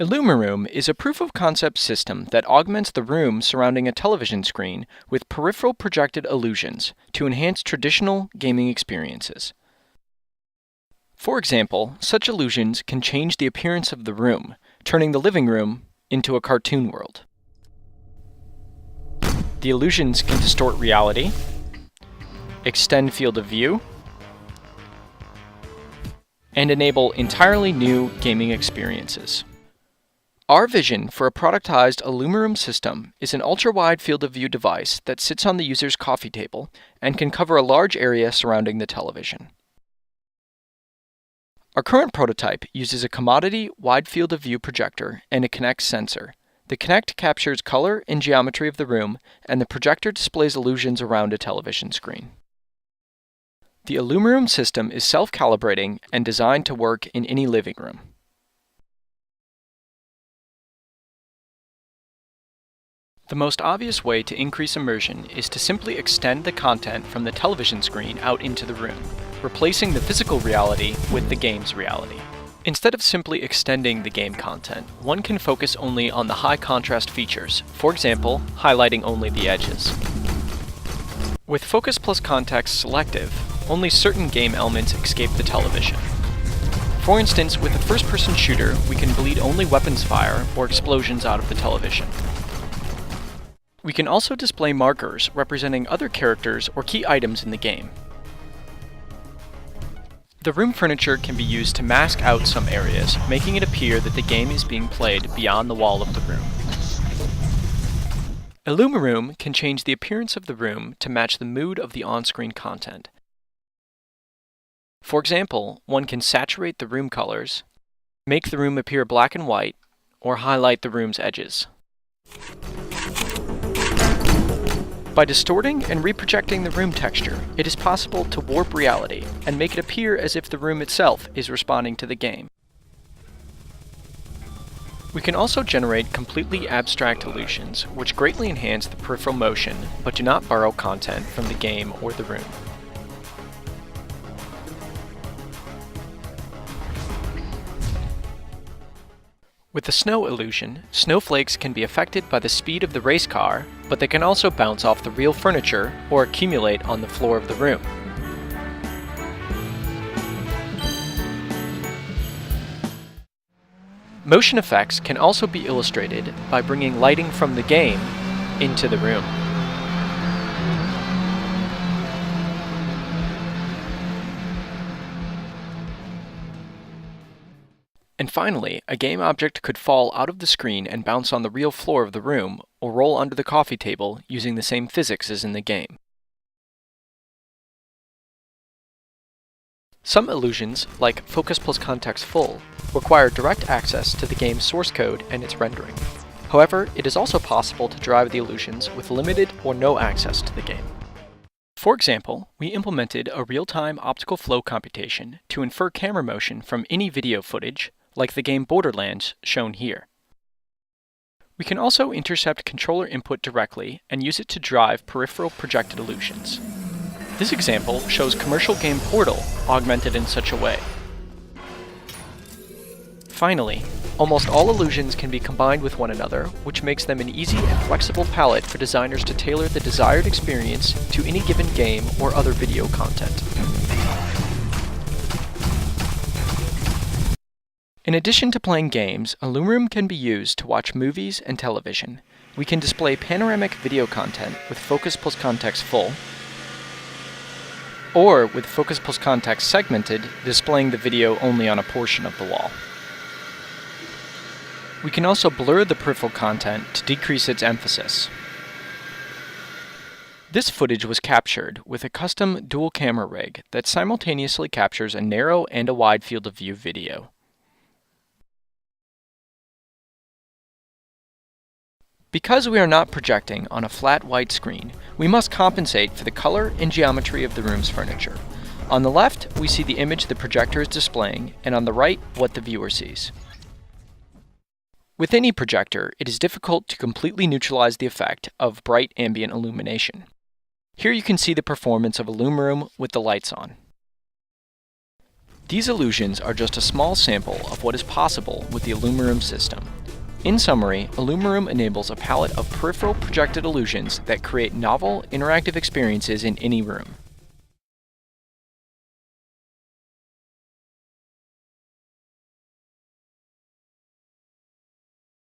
IllumiRoom is a proof-of-concept system that augments the room surrounding a television screen with peripheral projected illusions to enhance traditional gaming experiences. For example, such illusions can change the appearance of the room, turning the living room into a cartoon world. The illusions can distort reality, extend field of view, and enable entirely new gaming experiences. Our vision for a productized IllumiRoom system is an ultra-wide field of view device that sits on the user's coffee table and can cover a large area surrounding the television. Our current prototype uses a commodity wide field of view projector and a Kinect sensor. The Kinect captures color and geometry of the room, and the projector displays illusions around a television screen. The IllumiRoom system is self-calibrating and designed to work in any living room. The most obvious way to increase immersion is to simply extend the content from the television screen out into the room, replacing the physical reality with the game's reality. Instead of simply extending the game content, one can focus only on the high contrast features, for example, highlighting only the edges. With Focus plus Context selective, only certain game elements escape the television. For instance, with a first-person shooter, we can bleed only weapons fire or explosions out of the television. We can also display markers representing other characters or key items in the game. The room furniture can be used to mask out some areas, making it appear that the game is being played beyond the wall of the room. IllumiRoom can change the appearance of the room to match the mood of the on-screen content. For example, one can saturate the room colors, make the room appear black and white, or highlight the room's edges. By distorting and reprojecting the room texture, it is possible to warp reality and make it appear as if the room itself is responding to the game. We can also generate completely abstract illusions, which greatly enhance the peripheral motion, but do not borrow content from the game or the room. With the snow illusion, snowflakes can be affected by the speed of the race car, but they can also bounce off the real furniture or accumulate on the floor of the room. Motion effects can also be illustrated by bringing lighting from the game into the room. And finally, a game object could fall out of the screen and bounce on the real floor of the room, or roll under the coffee table using the same physics as in the game. Some illusions, like Focus plus Context Full, require direct access to the game's source code and its rendering. However, it is also possible to drive the illusions with limited or no access to the game. For example, we implemented a real-time optical flow computation to infer camera motion from any video footage, like the game Borderlands shown here. We can also intercept controller input directly and use it to drive peripheral projected illusions. This example shows commercial game Portal augmented in such a way. Finally, almost all illusions can be combined with one another, which makes them an easy and flexible palette for designers to tailor the desired experience to any given game or other video content. In addition to playing games, IllumiRoom can be used to watch movies and television. We can display panoramic video content with Focus plus Context Full, or with Focus plus Context Segmented, displaying the video only on a portion of the wall. We can also blur the peripheral content to decrease its emphasis. This footage was captured with a custom dual camera rig that simultaneously captures a narrow and a wide field of view video. Because we are not projecting on a flat white screen, we must compensate for the color and geometry of the room's furniture. On the left, we see the image the projector is displaying, and on the right, what the viewer sees. With any projector, it is difficult to completely neutralize the effect of bright ambient illumination. Here you can see the performance of IllumiRoom with the lights on. These illusions are just a small sample of what is possible with the IllumiRoom system. In summary, IllumiRoom enables a palette of peripheral projected illusions that create novel, interactive experiences in any room.